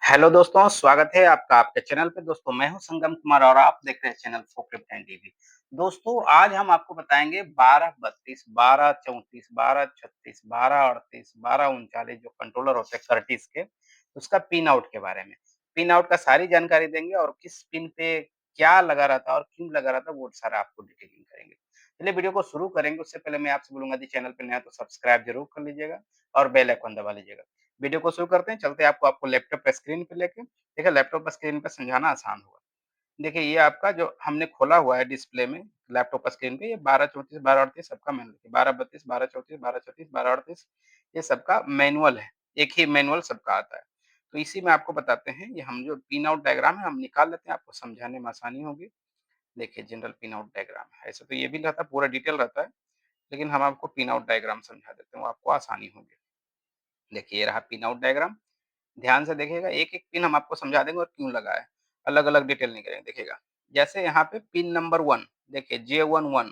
Hello दोस्तों, स्वागत है आपका आपके चैनल पे। दोस्तों मैं हूं संगम कुमार और आप देख रहे हैं चैनल फोकलिफ्ट एंड टीवी। दोस्तों आज हम आपको बताएंगे 12-32, 12-34, 12-36, 12-38, 12-39 जो कंट्रोलर होते हैं कर्टिस के, उसका पिन आउट के बारे में। पिन आउट का सारी जानकारी देंगे और किस पिन पे क्या लगा रहता है और क्यों लगा रहता है वो सारा आपको डिटेलिंग करेंगे। चलिए वीडियो को शुरू करेंगे, उससे पहले मैं आपसे बोलूंगा यदि चैनल पे नया है तो सब्सक्राइब जरूर कर लीजिएगा और बेल आइकन दबा लीजिएगा। वीडियो को शुरू करते हैं, चलते हैं आपको लैपटॉप पे स्क्रीन पे लेके। देखिए लैपटॉप पे स्क्रीन पे समझाना आसान होगा। देखिए ये आपका जो हमने खोला हुआ है डिस्प्ले में लैपटॉप का स्क्रीन पे, ये 12-34, 12-38 सबका मैनुअल है। 12-32, 12-34, 12-36, 12-38 ये सबका मैनुअल है। एक ही मैनुअल सबका आता है। तो इसी में आपको बताते हैं, ये हम जो पिन आउट डायग्राम है हम निकाल लेते हैं, आपको समझाने में आसानी होगी। देखिए जनरल पिन आउट डायग्राम है। ऐसे तो ये भी रहता है, पूरा डिटेल रहता है, लेकिन हम आपको पिन आउट डायग्राम समझा देते हैं, वो आपको आसानी होगी। देखिए ये रहा पिन आउट डायग्राम। ध्यान से देखिएगा, एक-एक पिन हम आपको समझा देंगे और क्यों लगा है। अलग-अलग डिटेल नहीं करेंगे, देखिएगा। जैसे यहाँ पे पिन नंबर 1 देखिए J11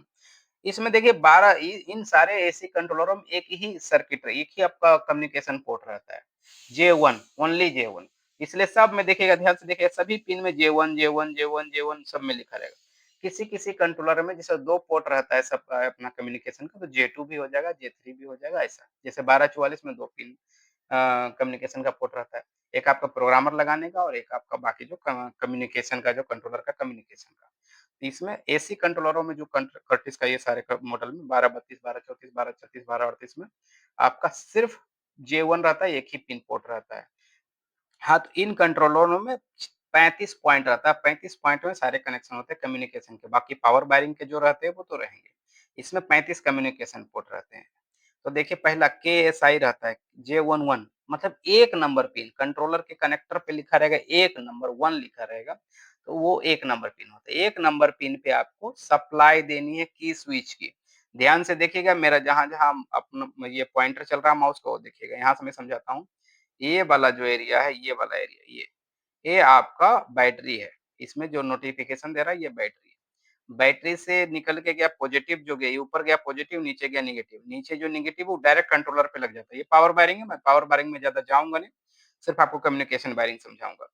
इसमें देखिए 12 इ इन सारे एसी कंट्रोलरों में एक ही सर्किट है, एक ही आपका कम्युनिकेशन पोर्ट रहता है। J1 ओनली J1 इसलिए सब में देखिएगा, ध्यान से देखिएगा, सभी पिन में J1 J1 J1 J1 सब में लिखा रहेगा। किसी-किसी कंट्रोलर में जैसे 2 पोर्ट रहता है सबका अपना कम्युनिकेशन का, तो J2 भी हो जाएगा, J3 भी हो जाएगा ऐसा। जैसे 1244 में 2 पिन कम्युनिकेशन का पोर्ट रहता है। एक आपका प्रोग्रामर लगाने का और एक आपका बाकी जो कम्युनिकेशन का जो कंट्रोलर का कम्युनिकेशन का। तो इसमें एसी कंट्रोलरों में जो कर्टिस का ये सारे मॉडल में 1232, 1234, 1236, 1238 में आपका सिर्फ J1 रहता है, एक ही पिन पोर्ट रहता है। हाँ, तो इन कंट्रोलरों में 35 पॉइंट रहता है, 35 पॉइंट में सारे कनेक्शन होते हैं कम्युनिकेशन के, बाकी पावर वायरिंग के जो रहते हैं वो तो रहेंगे। इसमें 35 कम्युनिकेशन पोर्ट रहते हैं। तो देखिए पहला केएसआई रहता है, J11 मतलब 1 नंबर पिन, कंट्रोलर के कनेक्टर पे लिखा रहेगा 1 नंबर 1 लिखा रहेगा, तो वो 1 नंबर पिन होता है। 1 नंबर पिन पे आपको सप्लाई देनी है की स्विच की। ध्यान से देखिएगा, मेरा जहाँ-जहाँ अपना ये पॉइंटर चल रहा है माउस का वो देखिएगा, यहाँ से मैं समझाता हूँ। ये वाला जो एरिया है, ये वाला एरिया ये आपका बैटरी है। इसमें जो नोटिफ़िकेशन दे रहा है ये बैटरी है। बैटरी से निकल के गया पॉजिटिव, जो गया ये ऊपर गया पॉजिटिव, नीचे गया नेगेटिव। नीचे जो नेगेटिव वो डायरेक्ट कंट्रोलर पे लग जाता है। ये पावर वायरिंग है, मैं पावर वायरिंग में ज़्यादा जाऊँगा नहीं, सिर्फ़ आपको कम्युनिकेशन वायरिंग समझाऊँगा।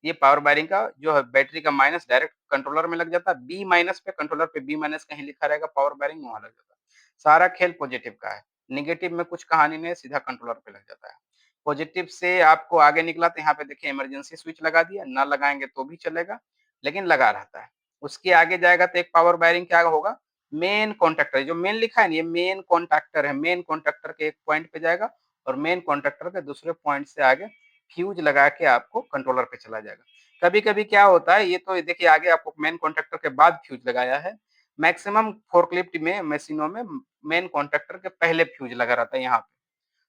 ये पावर वायरिंग का जो है बैटरी का माइनस डायरेक्ट कंट्रोलर में लग जाता है, बी माइनस पे कंट्रोलर पे बी माइनस कहीं लिखा रहेगा पावर वायरिंग वहाँ लग जाता है। सारा खेल पॉजिटिव का है। नेगेटिव में कुछ कहानी नहीं है, सीधा कंट्रोलर पे लग जाता है। पॉजिटिव से आपको आगे निकला तो यहाँ पे देखिए इमरजेंसी स्विच लगा दिया, ना लगाएँगे तो भी चलेगा, लेकिन लगा रहता है। उसके आगे जाएगा तो एक पावर वायरिंग क्या होगा, मेन कॉन्टैक्टर जो मेन लिखा है ना, ये मेन कॉन्टैक्टर है। मेन कॉन्टैक्टर के एक पॉइंट पे जाएगा और मेन कॉन्टैक्टर के दूसरे पॉइंट से आगे फ्यूज लगा के आपको कंट्रोलर पे चला जाएगा। कभी-कभी क्या होता है, ये तो देखिए आगे आपको मेन कॉन्टैक्टर के बाद फ्यूज लगाया है। मैक्सिमम फोर्कलिफ्ट में मशीनों में मेन कॉन्टैक्टर के पहले फ्यूज लगा रहता है यहाँ पे।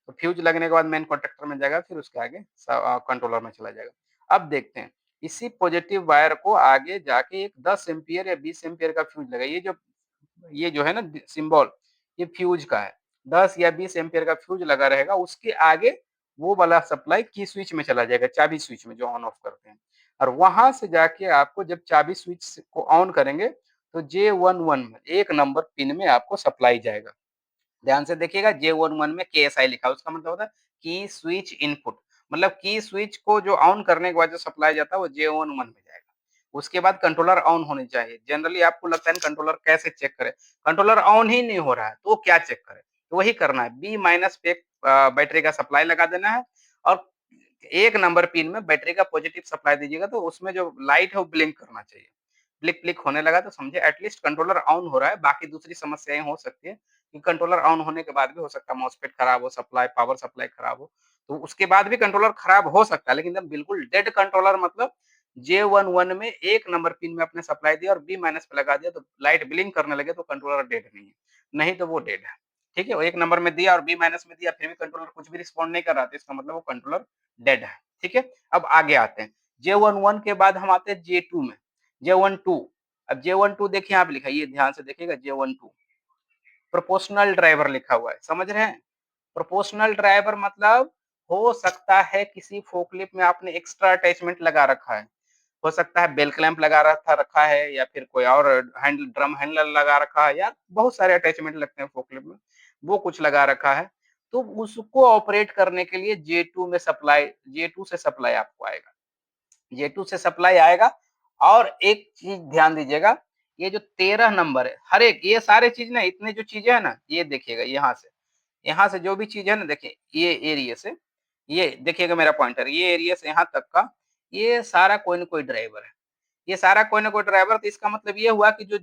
तो फ्यूज लगने के बाद मेन कॉन्टैक्टर में जाएगा, फिर उसके आगे कंट्रोलर में चला जाएगा। अब देखते हैं, इसी पॉजिटिव वायर को आगे जाके एक 10 एम्पीयर या 20 एम्पीयर का फ्यूज लगा। ये जो है ना सिंबल, ये फ्यूज का है। 10 या 20 एम्पीयर का फ्यूज लगा रहेगा, उसके आगे वो वाला सप्लाई की स्विच में चला जाएगा, चाबी स्विच में जो ऑन ऑफ करते हैं। और वहां से जाके आपको जब चाबी स्विच को ऑन करेंगे तो J11 में 1 नंबर पिन में आपको सप्लाई जाएगा। ध्यान से देखिएगा, J11 में केएसआई लिखा है, उसका मतलब होता है की स्विच इनपुट। मतलब की स्विच को जो ऑन करने के बाद जो सप्लाई जाता है वो J11 में जाएगा। उसके बाद कंट्रोलर ऑन होनी चाहिए। जनरली आपको लगता है कंट्रोलर कैसे चेक करें? कंट्रोलर ऑन ही नहीं हो रहा है, तो वो क्या चेक करें? तो वही करना है, बी माइनस पे बैटरी का सप्लाई लगा देना है और 1 नंबर पिन में बैटरी का पॉजिटिव सप्लाई दीजिएगा तो उसमें जो लाइट है वो ब्लिंक करना चाहिए। ब्लिक-ब्लिक होने लगा तो समझिए एटलीस्ट कंट्रोलर ऑन हो रहा है, बाकी दूसरी समस्याएँ हो सकती है कि कंट्रोलर ऑन होने के बाद भी हो सकता है मॉसफेट खराब हो, पावर सप्लाई खराब हो, तो उसके बाद भी कंट्रोलर खराब हो सकता है। लेकिन एकदम बिल्कुल डेड कंट्रोलर मतलब J11 में 1 नंबर पिन में आपने सप्लाई दिया और बी माइनस पे लगा दिया तो लाइट ब्लिंक करने लगे तो कंट्रोलर डेड नहीं है, नहीं तो वो डेड है। ठीक है? वो 1 नंबर में दिया और बी माइनस में दिया फिर भी कंट्रोलर कुछ भी रिस्पॉन्ड नहीं कर रहा था, इसका मतलब वो कंट्रोलर डेड है। ठीक है? अब आगे आते हैं। J11 के बाद हम आते हैं J2 में। J12 अब J12 देखिए यहाँ पे लिखा है, ये ध्यान से देखिएगा J12 प्रोपोर्शनल ड्राइवर लिखा हुआ है, समझ रहे हैं? प्रोपोर्शनल ड्राइवर मतलब हो सकता है किसी फोकलिफ्ट में आपने एक्स्ट्रा अटैचमेंट लगा रखा है। हो सकता है बेल क्लैंप लगा रखा है या फिर कोई और ड्रम हैंडल लगा रखा है या बहुत सारे अटैचमेंट लगते हैं फोकलिफ्ट में, वो कुछ लगा रखा है। तो उसको ऑपरेट करने के लिए J2 से सप्लाई आपको आएगा। J2 से सप्लाई आएगा। और एक चीज़ ध्यान दीजिएगा, ये जो 13 नंबर है, हर एक ये सारे चीज़ ना इतने जो चीज़ें हैं ना, ये देखिएगा यहाँ से जो भी चीज़ है ना देखिए, ये एरिया से, ये देखिएगा मेरा पॉइंटर, ये एरिया से यहाँ तक का, ये सारा कोई न कोई ड्राइवर है। ये सारा कोई ना कोई ड्राइवर, तो इसका मतलब ये हुआ कि जो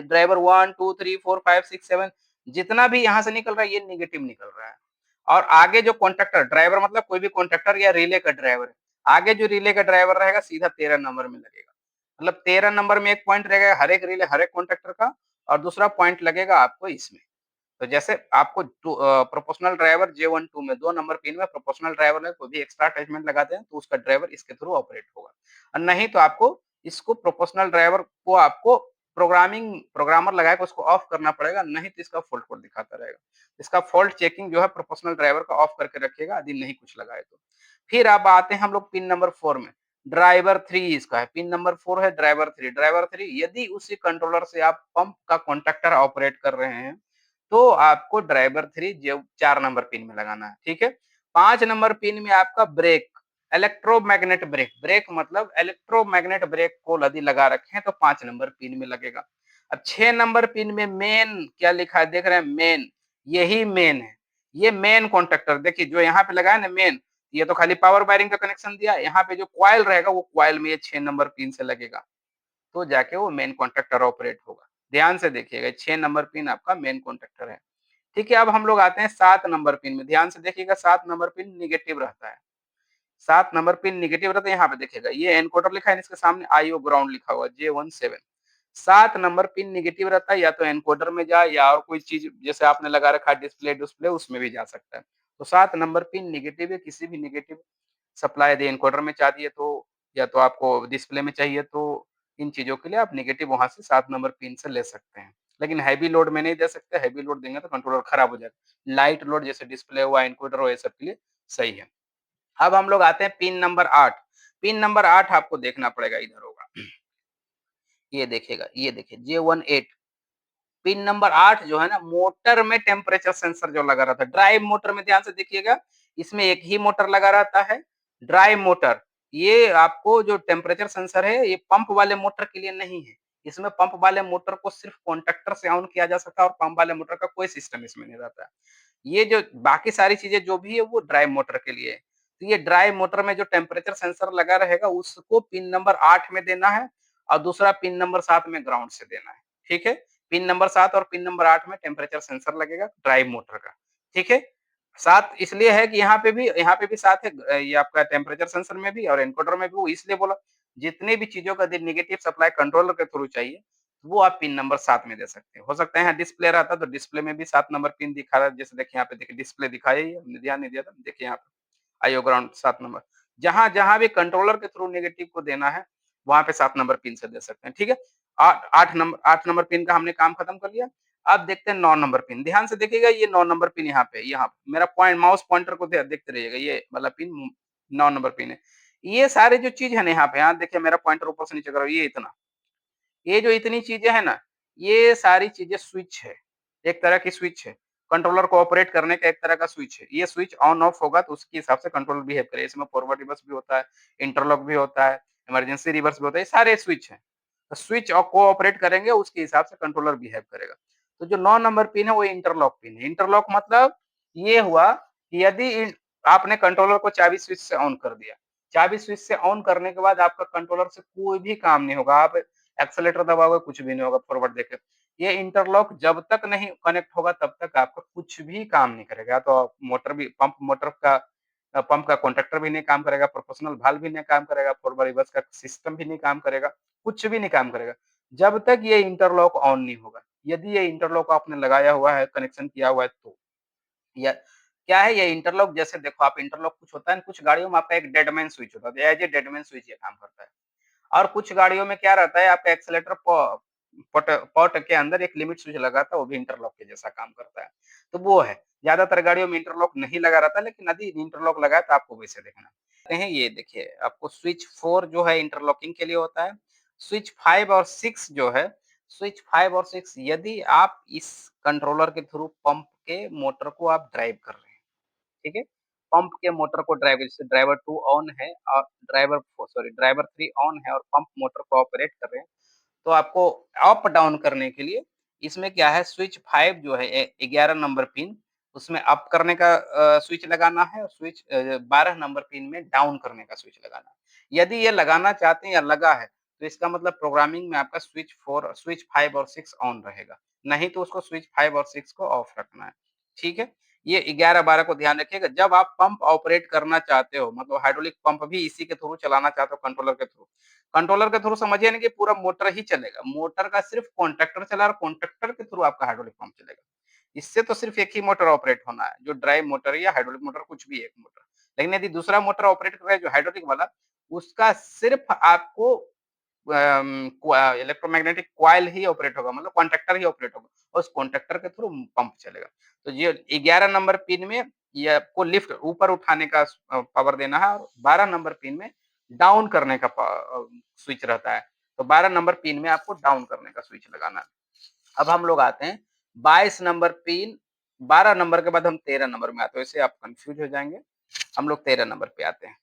ड्राइवर 1, 2, 3, 4, 5, 6, 7 जितना भी यहाँ से निकल रहा है, ये नेगेटिव निकल रहा है। और आगे जो कॉन्ट्रैक्टर ड्राइवर मतलब कोई भी कॉन्ट्रैक्टर या रिले का ड्राइवर है, आगे जो रिले का ड्राइवर रहेगा सीधा 13 नंबर में लगेगा। मतलब 13 नंबर में एक पॉइंट रहेगा हर एक रिले, हर एक कॉन्ट्रैक्टर का, और दूसरा पॉइंट लगेगा आपको इसमें। तो जैसे आपको प्रोपोर्शनल ड्राइवर J12 में 2 नंबर पिन में प्रोपोर्शनल ड्राइवर है, कोई भी एक्स्ट्रा अटैचमेंट लगाते हैं तो उसका ड्राइवर इसके थ्रू ऑपरेट होगा। और नहीं तो आपको इसको प्रोपोर्शनल ड्राइवर को आपको प्रोग्रामर लगा के उसको ऑफ करना पड़ेगा, नहीं तो इसका फ़ॉल्ट कोड दिखाता रहेगा। इसका फ़ॉल्ट चेकिंग जो है प्रोपोर्शनल ड्राइवर का ऑफ करके रखिएगा यदि नहीं कुछ लगाए तो। फिर अब आते हैं हम लोग पिन नंबर 4 में। ड्राइवर 3 इसका है, पिन नंबर 4 है ड्राइवर 3। ड्राइवर 3 यदि उसी कंट्रोलर से आप पंप का कॉन्टैक्टर ऑपरेट कर रहे हैं, तो आपको ड्राइवर 3 जो 4 नंबर पिन में लगाना है, ठीक है? 5 नंबर पिन में आपका ब्रेक, इलेक्ट्रोमैग्नेट ब्रेक, ब्रेक मतलब इलेक्ट्रोमैग्नेट ब्रेक को यदि लगा रखे हैं तो 5 नंबर पिन में लगेगा। अब 6 नंबर पिन में मेन क्या लिखा है देख रहे हैं मेन, यही मेन है। ये मेन कॉन्टैक्टर देखिए जो यहाँ पे लगा है ना मेन, ये तो खाली पावर वायरिंग का कनेक्शन दिया, यहाँ पे जो कॉइल रहेगा वो कॉइल में ये 6 नंबर पिन से लगेगा। तो जाके वो मेन कॉन्टैक्टर ऑपरेट होगा। ध्यान से देखिएगा 6 नंबर पिन आपका मेन कॉन्टैक्टर है। ठीक है, अब हम लोग आते हैं 7 नंबर पिन में। ध्यान से देखिएगा 7 नंबर पिन नेगेटिव रहता है। 7 नंबर पिन नेगेटिव रहता है, यहाँ पे देखिएगा ये एनकोडर लिखा है, इसके सामने आईओ ग्राउंड लिखा हुआ है J17। 7 नंबर पिन नेगेटिव रहता है, या तो एनकोडर में जाए या और कोई चीज़ जैसे आपने लगा रखा है डिस्प्ले उसमें भी जा सकता है। तो 7 नंबर पिन नेगेटिव है, किसी भी नेगेटिव सप्लाई यदि एनकोडर में चाहिए तो, या तो आपको डिस्प्ले में चाहिए तो, इन चीज़ों के लिए आप नेगेटिव वहाँ से 7 नंबर पिन से ले सकते हैं। लेकिन हेवी लोड में नहीं दे सकते, हेवी लोड देंगे तो कंट्रोलर खराब हो जाएगा। लाइट लोड जैसे डिस्प्ले हुआ, एनकोडर हुआ, ये सब के लिए सही है। अब हम लोग आते हैं पिन नंबर 8। पिन नंबर 8 आपको देखना पड़ेगा, इधर होगा। ये देखिएगा, ये देखिए J18। पिन नंबर 8 जो है ना, मोटर में टेम्परेचर सेंसर जो लगा रहता है, ड्राइव मोटर में ध्यान से देखिएगा, इसमें एक ही मोटर लगा रहता है, ड्राइव मोटर। ये आपको जो टेम्परेचर सेंसर है, ये पंप वाले मोटर के लिए नहीं है। इसमें पंप वाले मोटर को सिर्फ कॉन्टैक्टर से ऑन किया जा सकता है और पंप वाले मोटर का कोई सिस्टम इसमें नहीं रहता है। ये जो बाकी सारी चीज़ें जो भी है वो ड्राइव मोटर के लिए है। तो ये ड्राइव मोटर में जो टेम्परेचर सेंसर लगा रहेगा उसको पिन नंबर 8 में देना है, और दूसरा पिन नंबर 7 में ग्राउंड से देना है। ठीक है? पिन नंबर 7 और पिन नंबर 8 में टेम्परेचर सेंसर लगेगा ड्राइव मोटर का। ठीक है? 7 इसलिए है कि यहाँ पे भी 7 है, ये आपका टेम्परेचर सेंसर में भी और एनकोडर में भी, वो इसलिए बोला, जितनी भी चीज़ों का यदि नेगेटिव सप्लाई कंट्रोलर के थ्रू चाहिए, वो आप पिन नंबर 7 में दे सकते हैं। हो सकता है यहाँ डिस्प्ले रहता तो डिस्प्ले में भी 7 नंबर पिन दिखा रहा है, जैसे देखिए यहाँ पे देखिए डिस्प्ले दिखाया ही है, हमने ध्यान नहीं दिया था। देखिए यहाँ पे आईओ ग्राउंड 7 नंबर। जहाँ-जहाँ भी कंट्रोलर के थ्रू नेगेटिव को देना है, वहाँ पे 7 नंबर पिन से दे सकते हैं, ठीक है? 8 नंबर पिन का हमने काम खत्म कर लिया। अब देखते हैं 9 नंबर पिन। ध्यान से देखिएगा ये 9 नंबर पिन यहाँ पे मेरा माउस पॉइंटर को देखते रहिएगा, ये वाला पिन 9 नंबर पिन है। ये सारे जो चीज़ है ना यहाँ देखिए मेरा पॉइंटर ऊपर से नीचे कर रहा हूँ, ये इतना। ये जो इतनी चीज़ें हैं ना, ये सारी चीज़ें स्विच है, एक तरह की स्विच है। कंट्रोलर को ऑपरेट करने का एक तरह का स्विच है। ये स्विच ऑन ऑफ होगा तो उसके हिसाब से कंट्रोलर बिहेव करेगा। इसमें फॉरवर्ड रिवर्स भी होता है, इंटरलॉक भी होता है, इमरजेंसी रिवर्स भी होता है, ये सारे स्विच हैं। तो स्विच कोऑपरेट करेंगे उसके हिसाब से कंट्रोलर बिहेव करेगा। तो जो 9 नंबर पिन है वो इंटरलॉक पिन है। इंटरलॉक मतलब ये हुआ कि यदि आपने कंट्रोलर को चाबी स्विच से ऑन कर दिया। चाबी स्विच से ऑन करने के बाद आपका कंट्रोलर से कोई भी काम नहीं होगा। आप एक्सेलेरेटर दबाओगे कुछ भी नहीं होगा फॉरवर्ड देके। ये इंटरलॉक जब तक नहीं कनेक्ट होगा तब तक आपका कुछ भी काम नहीं करेगा। तो मोटर भी मोटर का पंप का कॉन्टैक्टर भी नहीं काम करेगा, प्रोपोर्शनल वाल्व भी नहीं काम करेगा, फॉरवर्ड रिवर्स का सिस्टम भी नहीं काम करेगा, कुछ भी नहीं काम करेगा। जब तक ये इंटरलॉक ऑन नहीं होगा। यदि ये इंटरलॉक आपने लगाया हुआ है, कनेक्शन किया हुआ है तो। या क्या है ये इंटरलॉक, जैसे देखो आप इंटरलॉक कुछ होता है, कुछ गाड़ियों में आपका एक डेडमैन स्विच होता है, एज़ ए डेडमैन स्विच ये काम करता है। और कुछ गाड़ियों में क्या रहता है आपका एक्सेलेरेटर पॉट पॉट के अंदर एक लिमिट स्विच लगा था, वो भी इंटरलॉक के जैसा काम करता है। तो वो है, ज़्यादातर गाड़ियों में इंटरलॉक नहीं लगा रहता, लेकिन यदि इंटरलॉक लगा है तो आपको वैसे देखना। कहें ये देखिए आपको स्विच 4 जो है इंटरलॉकिंग के लिए होता है। स्विच 5 और 6 जो है, स्विच 5 और 6 यदि आप इस कंट्रोलर के थ्रू पंप के मोटर को आप ड्राइव कर रहे हैं। ठीक है? पंप के मोटर को ड्राइव, जैसे ड्राइवर 2 ऑन है और ड्राइवर सॉरी ड्राइवर 3 ऑन है और पंप मोटर को ऑपरेट कर रहे हैं, तो आपको अप डाउन करने के लिए इसमें क्या है स्विच 5 जो है 11 नंबर पिन उसमें अप करने का स्विच लगाना है और स्विच 12 नंबर पिन में डाउन करने का स्विच लगाना है। यदि ये लगाना चाहते हैं या लगा है, तो इसका मतलब प्रोग्रामिंग में आपका स्विच 5 और 6 ऑन रहेगा। नहीं तो उसको स्विच 5 और 6 को ऑफ रखना है। ठीक है? ये 11-12 को ध्यान रखिएगा। जब आप पंप ऑपरेट करना चाहते हो, मतलब हाइड्रोलिक पंप भी इसी के थ्रू चलाना चाहते हो कंट्रोलर के थ्रू। कंट्रोलर के थ्रू समझिए ना कि पूरा मोटर ही चलेगा। मोटर का सिर्फ कॉन्टैक्टर चला और कॉन्टैक्टर के थ्रू आपका हाइड्रोलिक पंप चलेगा। इससे तो सिर्फ एक ही मोटर ऑपरेट होना है, जो ड्राइव मोटर या हाइड्रोलिक मोटर कुछ भी एक मोटर। लेकिन यदि दूसरा मोटर ऑपरेट कर रहा है जो हाइड्रोलिक वाला, उसका सिर्फ आपको इलेक्ट्रोमैग्नेटिक कॉइल ही ऑपरेट होगा मतलब कॉन्टैक्टर ही ऑपरेट होगा और उस कॉन्टैक्टर के थ्रू पंप चलेगा। तो ये 11 नंबर पिन में ये आपको लिफ्ट ऊपर उठाने का पावर देना है और 12 नंबर पिन में डाउन करने का स्विच रहता है। तो 12 नंबर पिन में आपको डाउन करने का स्विच लगाना है। अब हम लोग आते हैं 22 नंबर पिन 12 नंबर के बाद हम 13 नंबर में आते हैं, इससे आप कन्फ्यूज़ हो जाएँगे। हम लोग 13 नंबर पे आते हैं।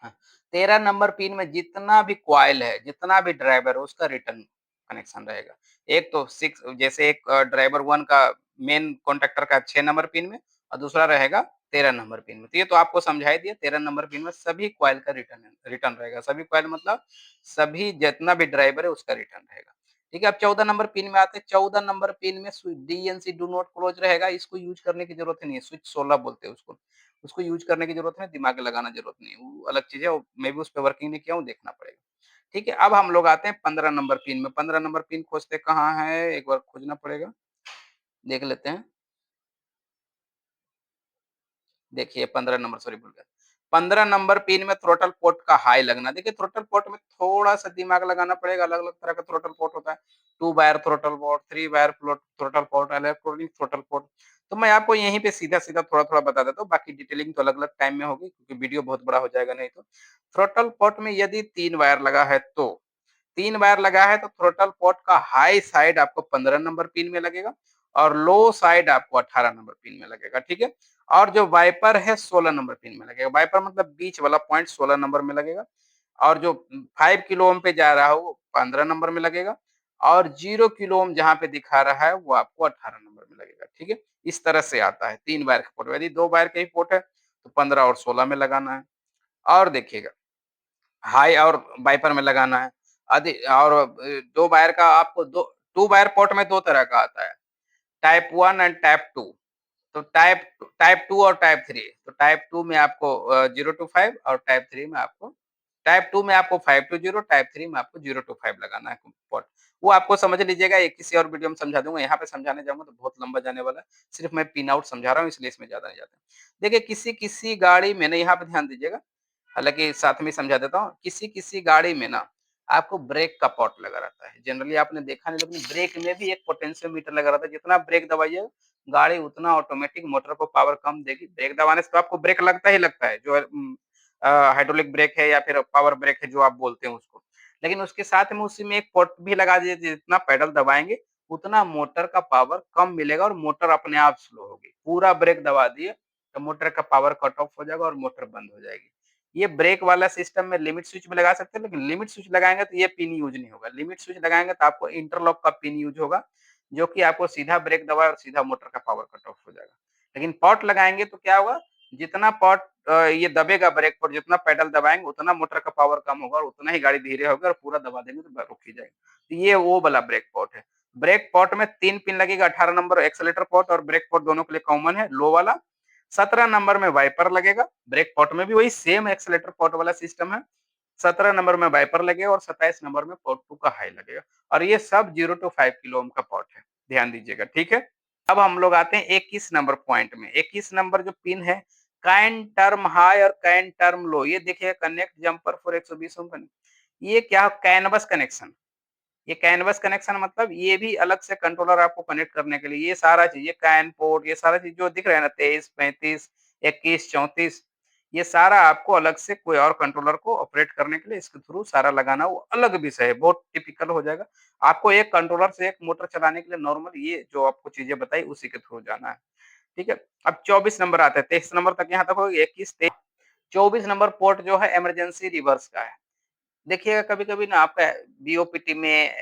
हाँ, 13 नंबर पिन में जितना भी कॉइल है, जितना भी ड्राइवर है उसका रिटर्न कनेक्शन रहेगा। एक तो 6 जैसे एक ड्राइवर 1 का मेन कॉन्टैक्टर का 6 नंबर पिन में और दूसरा रहेगा 13 नंबर पिन में। तो ये तो आपको समझा ही दिया 13 नंबर पिन में सभी कॉइल का रिटर्न रिटर्न रहेगा। सभी कॉइल मतलब सभी जितना भी ड्राइवर है उसका रिटर्न रहेगा। ठीक है, अब 14 नंबर पिन में आते हैं। 14 नंबर पिन में डीएनसी डू नॉट क्लोज रहेगा। इसको यूज़ करने की ज़रूरत ही नहीं है। स्विच 16 बोलते हैं उसको। उसको यूज़ करने की ज़रूरत नहीं है, दिमाग लगाना ज़रूरत नहीं है, वो अलग चीज़ है, वो मैं भी उस पे वर्किंग नहीं किया हूँ, देखना पड़ेगा। ठीक है, अब हम लोग आते हैं 15 नंबर पिन में, 15 नंबर पिन खोजते कहाँ है? एक बार खोजना पड़ेगा, देख लेते हैं। देखिए 15 नंबर सॉरी भूल गया। 15 नंबर पिन में थ्रॉटल पोर्ट का हाई लगना। देखिए थ्रॉटल पोर्ट में थोड़ा-सा दिमाग लगाना पड़ेगा, अलग-अलग तरह का थ्रॉटल पोर्ट होता है। 2 wire throttle port, 3 wire throttle port, electronic throttle port. तो मैं आपको यहीं पे सीधा-सीधा थोड़ा-थोड़ा बता देता हूँ, बाकी डिटेलिंग तो अलग-अलग टाइम में होगी क्योंकि वीडियो बहुत बड़ा हो जाएगा नहीं तो। थ्रॉटल पोर्ट में यदि 3 वायर लगा है तो 3 वायर लगा है तो थ्रॉटल पोर्ट का हाई साइड आपको 15 नंबर पिन में लगेगा और लो साइड आपको 18 नंबर पिन में लगेगा, ठीक है? और जो वाइपर है 16 नंबर पिन में लगेगा। वाइपर मतलब बीच वाला पॉइंट 16 नंबर में लगेगा और जो 5 किलो ओम पे जा रहा है वो 15 नंबर में लगेगा और 0 किलो ओम जहाँ पे दिखा रहा है वो आपको 18 नंबर में लगेगा, ठीक है? इस तरह से आता है 3 वायर का पोर्ट। यदि 2 वायर का ही पोर्ट है तो 15 और 16 में लगाना है। और देखिएगा हाई और वाइपर में लगाना है। और 2 वायर का आपको 2 वायर पोर्ट में 2 तरह का आता है, टाइप 1 एंड टाइप 2। तो टाइप 2 और टाइप 3 तो टाइप 2 में आपको 0 टू 5 और टाइप 3 में आपको टाइप 2 में आपको 5 टू 0 टाइप 3 में आपको 0 टू 5 लगाना है पोर्ट। वो आपको समझ लीजिएगा, एक किसी और वीडियो में समझा दूँगा, यहाँ पे समझाने जाऊँगा तो बहुत लंबा जाने वाला है। सिर्फ मैं पिन आउट समझा रहा हूँ इसलिए इसमें ज़्यादा नहीं जाते। देखिए किसी-किसी गाड़ी में ना यहाँ पे ध्यान दीजिएगा, हालाँकि साथ में ही समझा देता हूँ, किसी-किसी गाड़ी में ना आपको ब्रेक का पॉट लगा रहता है। जनरली आपने देखा नहीं लेकिन ब्रेक में भी एक पोटेंशियोमीटर लगा रहता है, जितना ब्रेक दबाइए गाड़ी उतना ऑटोमेटिक मोटर को पावर कम देगी। ब्रेक दबाने से तो आपको ब्रेक लगता ही लगता है, जो हाइड्रोलिक ब्रेक है या फिर पावर ब्रेक है जो आप बोलते हैं उसको। लेकिन उसके साथ में उसी में एक पॉट भी लगा दीजिए, जितना पेडल दबाएँगे उतना मोटर का पावर कम मिलेगा और मोटर अपने आप स्लो होगी। पूरा ब्रेक दबा दिए, तो मोटर का पावर कट ऑफ हो जाएगा और मोटर बंद हो जाएगी। ये ब्रेक वाला सिस्टम में लिमिट स्विच भी लगा सकते हैं, लेकिन लिमिट स्विच लगाएँगे तो ये पिन यूज़ नहीं होगा। लिमिट स्विच लगाएँगे तो आपको इंटरलॉक का पिन यूज़ होगा, जो कि आपको सीधा ब्रेक दबाए और सीधा मोटर का पावर कट ऑफ हो जाएगा। लेकिन पॉट लगाएँगे तो क्या होगा, जितना पॉट ये दबेगा ब्रेक पर, जितना पेडल दबाएँगे उतना मोटर का पावर कम होगा और उतना ही गाड़ी धीरे होगी और पूरा दबा देंगे तो रुक ही जाएगी। तो ये वो वाला ब्रेक पॉट है। ब्रेक पॉट में 3 पिन लगेगा, 18 नंबर एक्सेलेरेटर पॉट और ब्रेक पॉट दोनों के लिए कॉमन है, लो वाला। 17 नंबर में वाइपर लगेगा, ब्रेक पॉट में भी वही सेम एक्सेलेरेटर पॉट वाला सिस्टम है। 17 नंबर में वाइपर लगेगा और 27 नंबर में पॉट 2 का हाई लगेगा और ये सब 0 टू 5 किलो ओम का पॉट है। ध्यान दीजिएगा, ठीक है? अब हम लोग आते हैं 21 नंबर पॉइंट में। 21 नंबर जो पिन है, काइन टर्म हाई और काइन टर्म लो। ये देखिए कनेक्ट जम्पर फॉर 120 ओम ये क्या कैनवस कनेक्शन। ये कैनवस कनेक्शन मतलब ये भी अलग से कंट्रोलर आपको कनेक्ट करने के लिए ये सारा चीज़, ये कैन पोर्ट, ये सारा चीज़ जो दिख रहा है ना 23, 35, 21, 34 ये सारा आपको अलग से कोई और कंट्रोलर को ऑपरेट करने के लिए इसके थ्रू सारा लगाना वो अलग विषय है, बहुत टिपिकल हो जाएगा। आपको एक कंट्रोलर से एक मोटर चलाने के लिए नॉर्मल ये जो आपको चीज़ें बताई उसी के थ्रू जाना है, ठीक है? अब 24 नंबर आता है, 23 नंबर तक यहाँ तक हो गया 21, 23 24 नंबर पोर्ट जो है इमरजेंसी रिवर्स का है। देखिएगा कभी-कभी ना आपका बीओपीटी में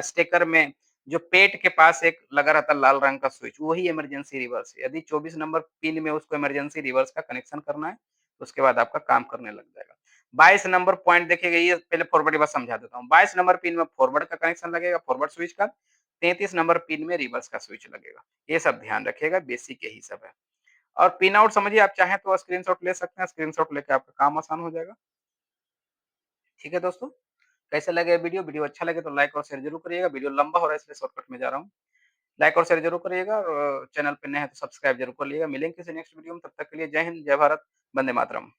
स्टेकर में जो पेट के पास एक लगा रहता है लाल रंग का स्विच, वही इमरजेंसी रिवर्स है। यदि 24 नंबर पिन में उसको इमरजेंसी रिवर्स का कनेक्शन करना है, उसके बाद आपका काम करने लग जाएगा। 22 नंबर पॉइंट देखिएगा ये पहले फॉरवर्ड की बात समझा देता हूँ। 22 नंबर पिन में फॉरवर्ड का कनेक्शन लगेगा, फॉरवर्ड स्विच का। 33 नंबर पिन में रिवर्स का स्विच लगेगा। ये सब ध्यान रखिएगा, बेसिक यही सब है। और पिन आउट समझिए आप चाहें तो स्क्रीनशॉट ले सकते हैं, स्क्रीनशॉट लेके आपका काम आसान हो जाएगा। ठीक है दोस्तों? कैसा लगा ये वीडियो? वीडियो अच्छा लगे तो लाइक और शेयर ज़रूर करिएगा। वीडियो लंबा हो रहा है इसलिए शॉर्टकट में जा रहा हूँ। लाइक और शेयर ज़रूर करिएगा और चैनल पे नए हैं तो सब्सक्राइब ज़रूर कर लीजिएगा। मिलेंगे किसी नेक्स्ट वीडियो में, तब तक के लिए जय हिंद, जय भारत, वंदे मातरम।